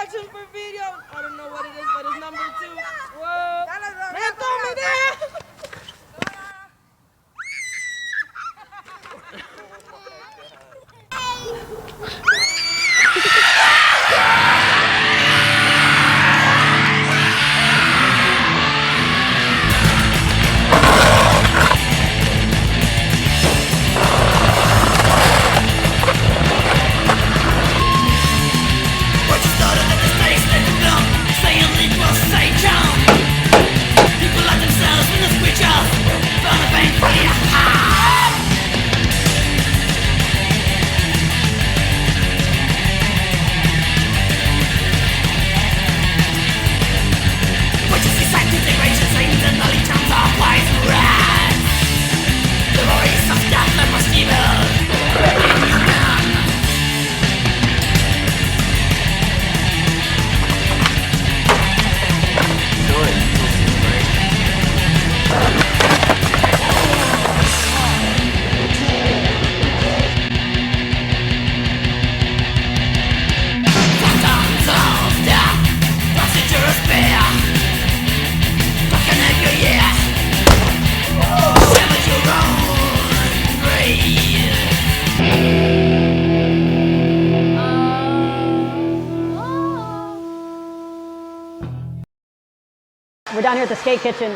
watching for videos. I don't know what it is, but it's number 2. Whoa. Man, throw me there. We're down here at the skate kitchen.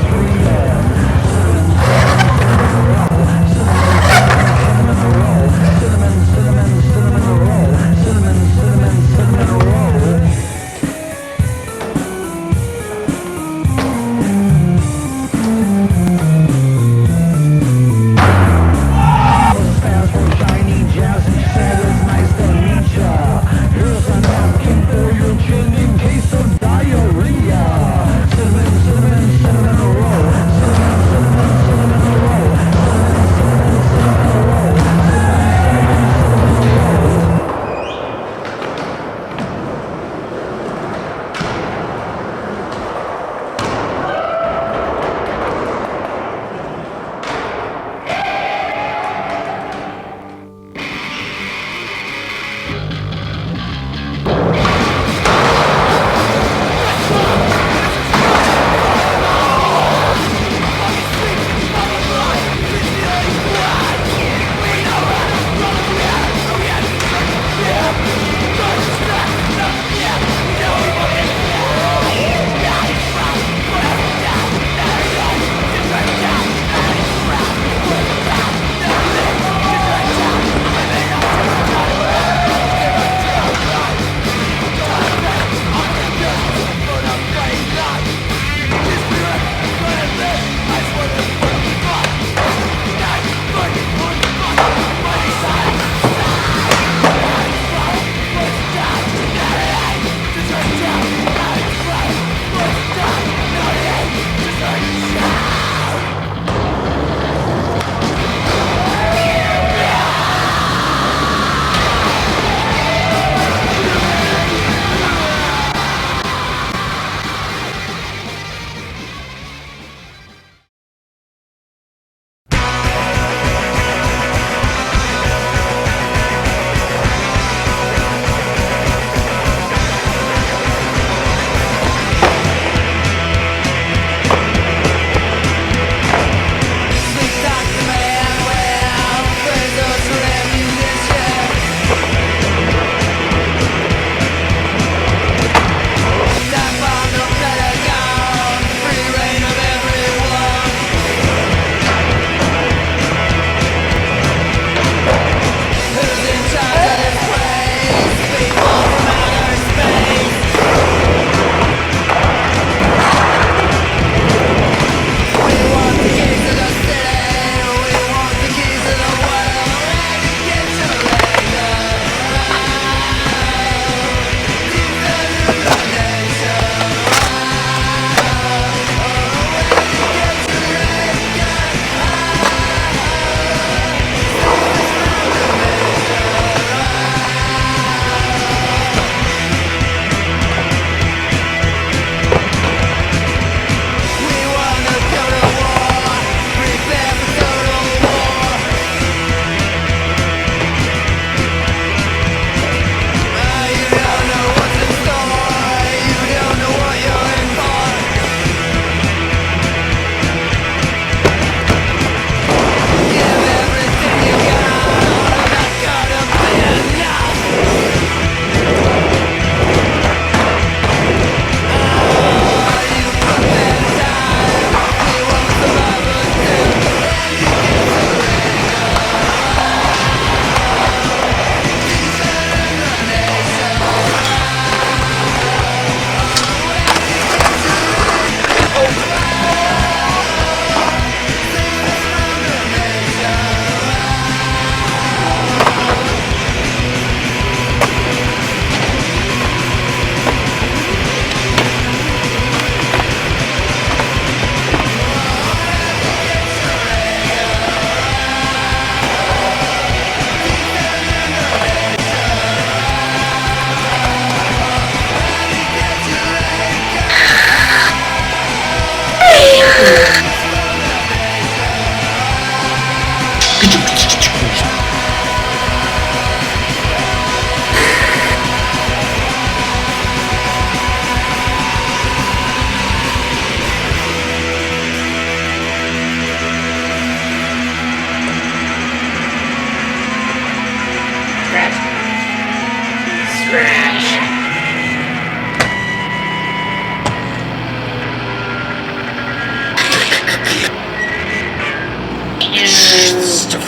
Screaming.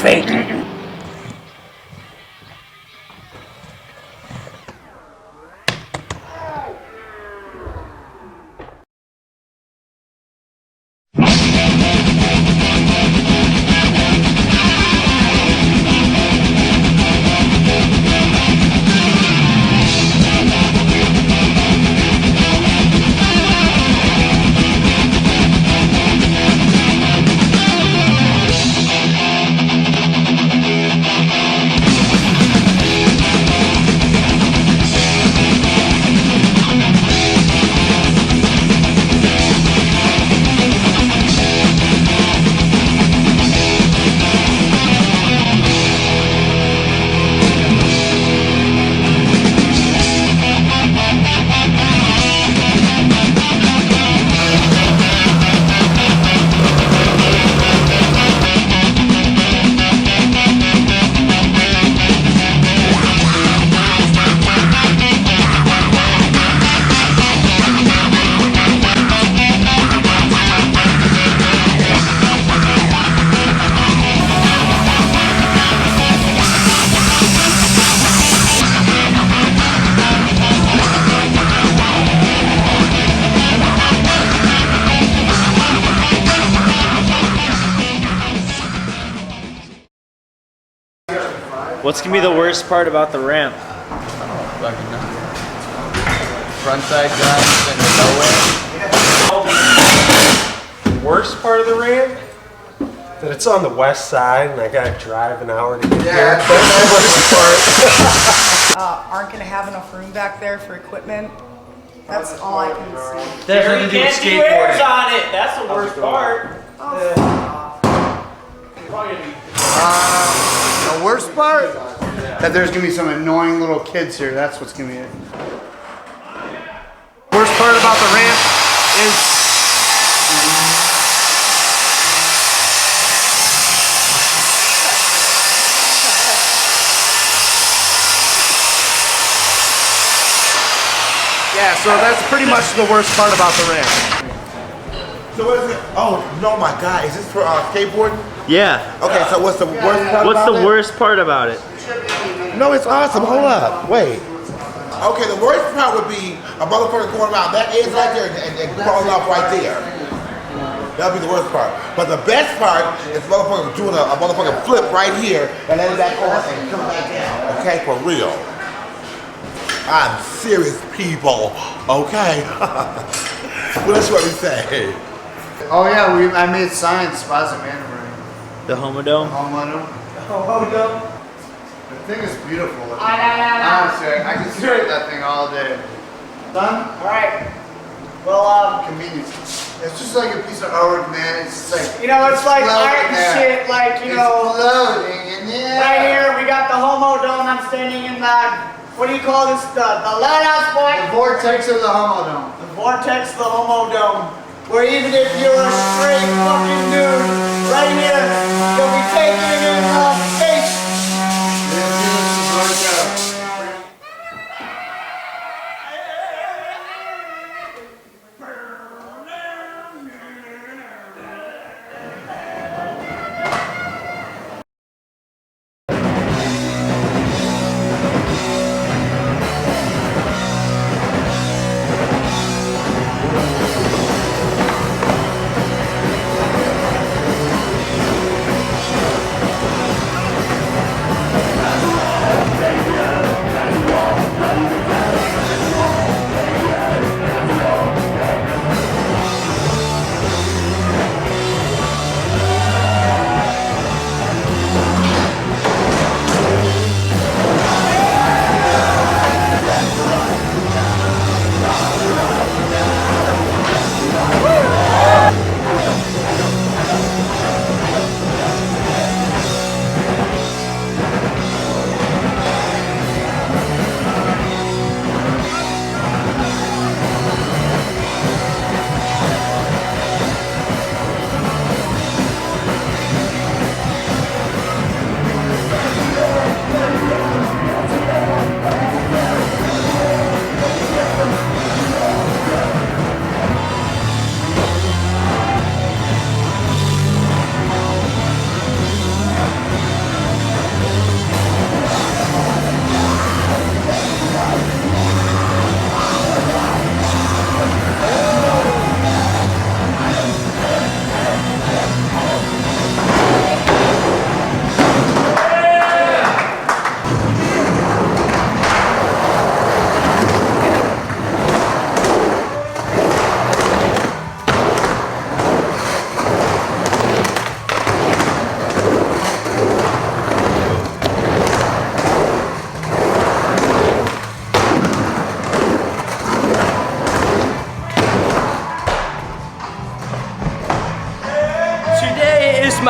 fake. What's gonna be the worst part about the ramp? Fucking nothing. Frontside guns and nowhere. Worst part of the ramp? That it's on the west side and I gotta drive an hour to get there. That's the worst part. Aren't going to have enough room back there for equipment. That's all I can see. Jerry can't do airs on it. That's the worst part. The worst part? That there's gonna be some annoying little kids here. That's what's gonna be it. Worst part about the ramp is yeah, so that's pretty much the worst part about the ramp. So what is it? Oh, no, my God. Is this for skateboarding? Yeah. Okay, so what's the worst part What's about the it? worst part about it? No, it's awesome. Hold up. Wait. Okay, the worst part would be a motherfucker going around that edge right there and falling off right there. That would be the worst part. But the best part is motherfucker doing a motherfucking flip right here and then back on and come back down. Okay, for real. I'm serious, people. Okay. What else you want me to say? Oh yeah, I made signs, Spaza Mandarin. The Homodome? Homodome. The thing is beautiful. Honestly, I can stare at that thing all day. Done? Alright. Well, Convenience. It's just like a piece of artwork, man. It's just like you know, it's like floating art and there. shit, like, you It's know. floating in the air. Right here, we got the Homodome. I'm standing in the, what do you call this? The lighthouse The point? vortex of the Homodome. The vortex of the Homodome. Where even if you're a straight fucking dude, right here, you'll be taking it in space.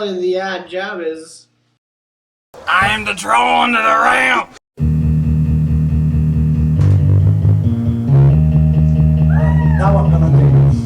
apparently the job is... I am the troll under the ramp. Now I'm gonna do this.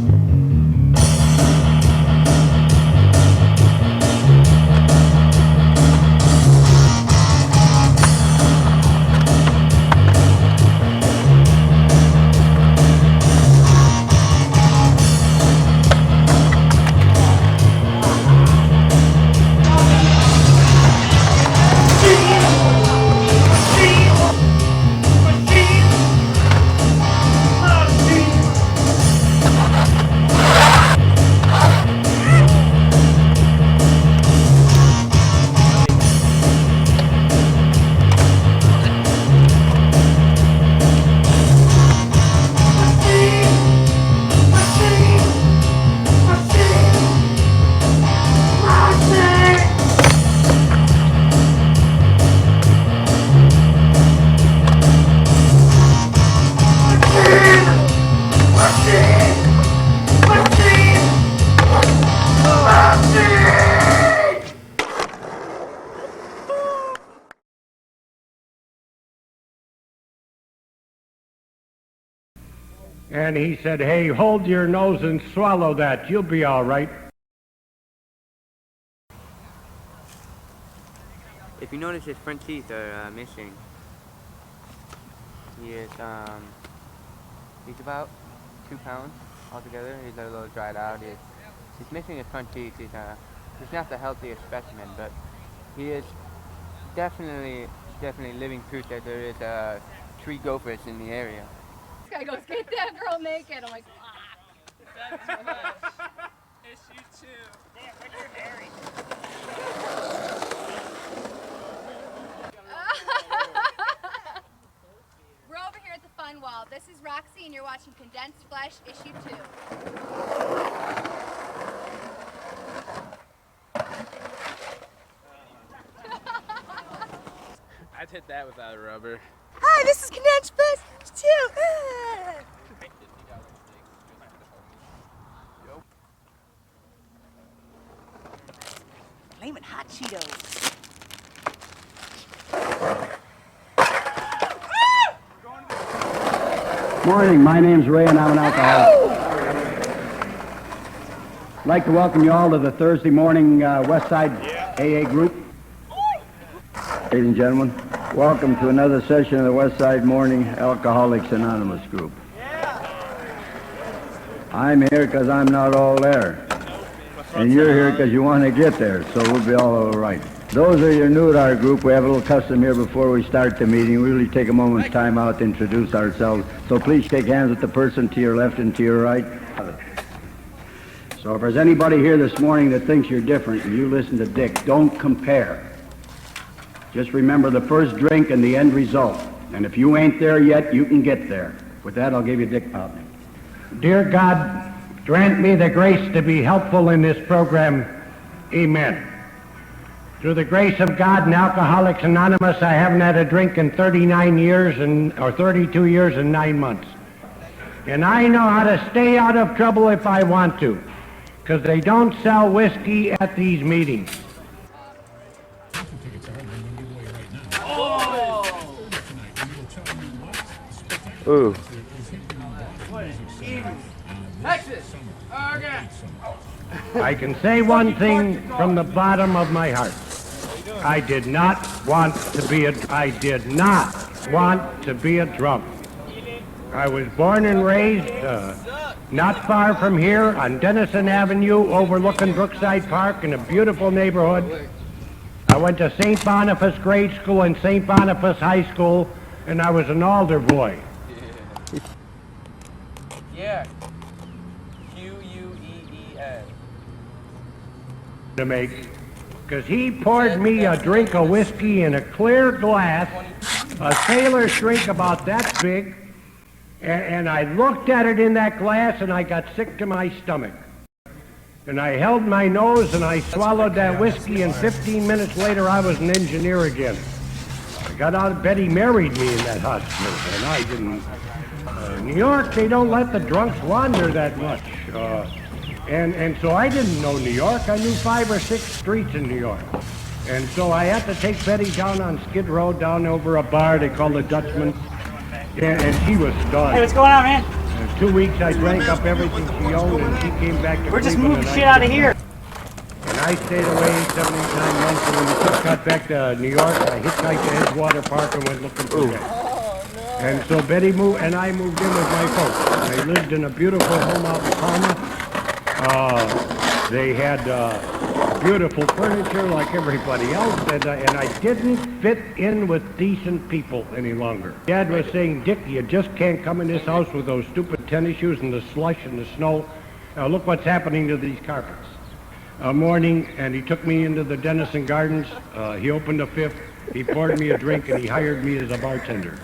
And he said, hey, hold your nose and swallow that. You'll be all right. If you notice, his front teeth are missing. He is, he's about 2 pounds altogether. He's a little dried out. He's missing his front teeth. He's not the healthiest specimen, but he is definitely living proof that there is tree gophers in the area. This guy goes, get that girl naked. I'm like, Issue 2. Damn, Richard Harry. We're over here at the fun wall. This is Roxy, and you're watching Condensed Flesh, Issue 2. I'd hit that without a rubber. Hi, this is Condensed Flesh 2. Flamin' hot Cheetos. Morning, my name's Ray and I'm an alcoholic. I'd like to welcome you all to the Thursday morning West Side AA group. Ladies and gentlemen, welcome to another session of the West Side Morning Alcoholics Anonymous group. I'm here because I'm not all there. And you're here because you want to get there, so we'll be all right. Those of you new to our group, we have a little custom here before we start the meeting. We really take a moment's time out to introduce ourselves. So please shake hands with the person to your left and to your right. So if there's anybody here this morning that thinks you're different and you listen to Dick, don't compare. Just remember the first drink and the end result. And if you ain't there yet, you can get there. With that, I'll give you Dick Pop. Dear God, grant me the grace to be helpful in this program. Amen. Through the grace of God and Alcoholics Anonymous, I haven't had a drink in 39 years or 32 years and 9 months. And I know how to stay out of trouble if I want to, because they don't sell whiskey at these meetings. Ooh. Texas. Okay. I can say one thing from the bottom of my heart. I did not want to be a drunk. I was born and raised not far from here on Denison Avenue overlooking Brookside Park in a beautiful neighborhood. I went to St. Boniface Grade School and St. Boniface High School, and I was an altar boy. Yeah. Q-U-E-E-N. To make, because he poured me a drink of whiskey in a clear glass, a sailor's drink about that big, and I looked at it in that glass and I got sick to my stomach. And I held my nose and I swallowed that whiskey, and 15 minutes later I was an engineer again. I got out of bed, he married me in that hospital, and I didn't. New York, they don't let the drunks wander that much. And so I didn't know New York. I knew 5 or 6 streets in New York. And so I had to take Betty down on Skid Row, down over a bar they call the Dutchman. And she was stunned. Hey, what's going on, man? In 2 weeks, I drank up everything she owned, and she came back to We're just Cleveland, moving and shit out of here. And I stayed away 7, 8, 9 months, and when we just got back to New York, I hitchhiked to Edgewater Park and went looking for Betty. And so Betty moved, and I moved in with my folks. They lived in a beautiful home out in Palmer. They had beautiful furniture like everybody else, and I didn't fit in with decent people any longer. Dad was saying, Dick, you just can't come in this house with those stupid tennis shoes and the slush and the snow. Now look what's happening to these carpets. A morning, and he took me into the Dennison Gardens. He opened a fifth. He poured me a drink, and he hired me as a bartender.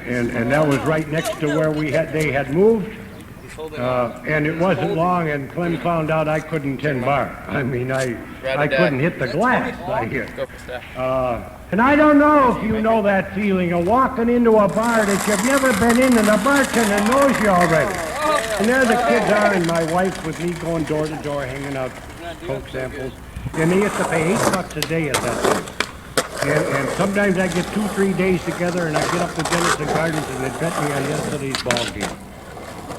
And that was right next to where they had moved. And it wasn't long, and Clem found out I couldn't tend bar. I mean, I couldn't hit the glass. And I don't know if you know that feeling of walking into a bar that you've never been in, and the bartender knows you already. And there the kids are, and my wife with me going door to door, hanging out Coke samples. And they used to pay $8 a day at that place. And sometimes I get 2, 3 days together, and I get up to Dennison Gardens, and they bet me on yesterday's ball game.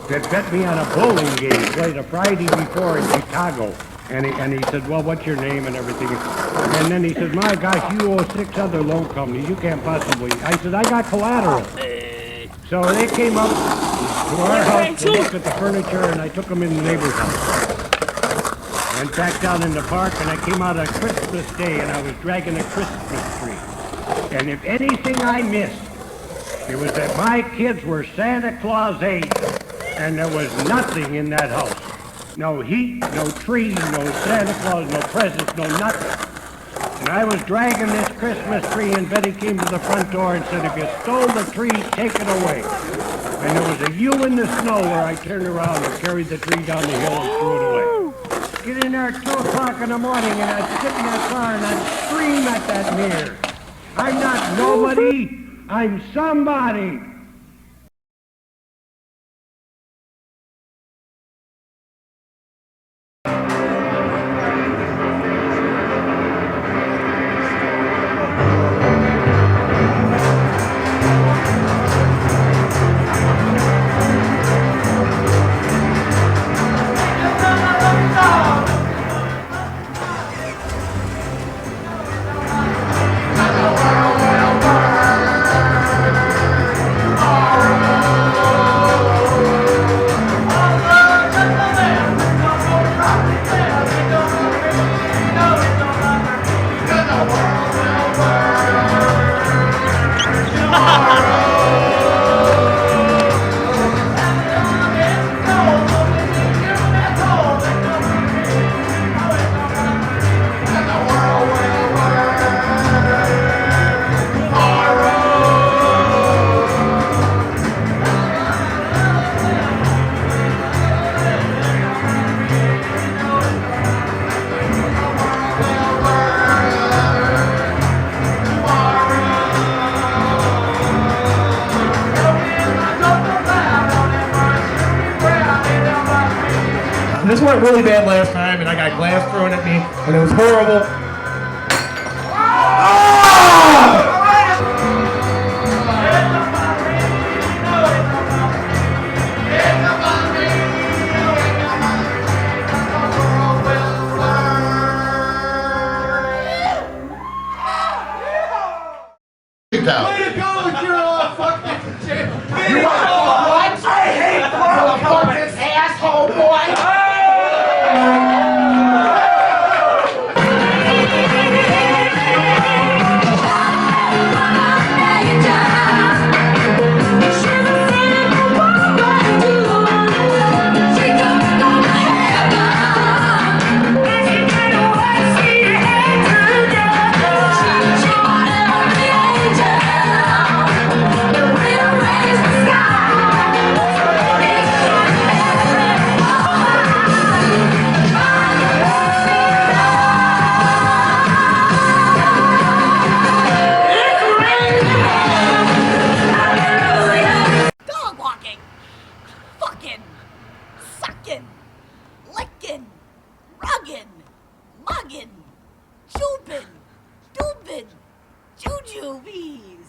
They bet me on a bowling game played a Friday before in Chicago. And he said, well, what's your name and everything? And then he said, my gosh, you owe 6 other loan companies. You can't possibly. I said, I got collateral. So they came up to our house to look at the furniture, and I took them in the neighbor's house. Went back down in the park, and I came out on Christmas Day, and I was dragging a Christmas tree. And if anything I missed, it was that my kids were Santa Claus 8, and there was nothing in that house. No heat, no tree, no Santa Claus, no presents, no nothing. And I was dragging this Christmas tree, and Betty came to the front door and said, if you stole the tree, take it away. And there was a U in the snow where I turned around and carried the tree down the hill and threw it away. Get in there at 2 o'clock in the morning, and I'd sit in that car and I'd scream at that mirror. I'm not nobody, I'm somebody. This went really bad last time, and I got glass thrown at me, and it was horrible. Way to go with your fucking shit! You what? I hate broke this asshole boy! The wind raised the sky. Jujubes.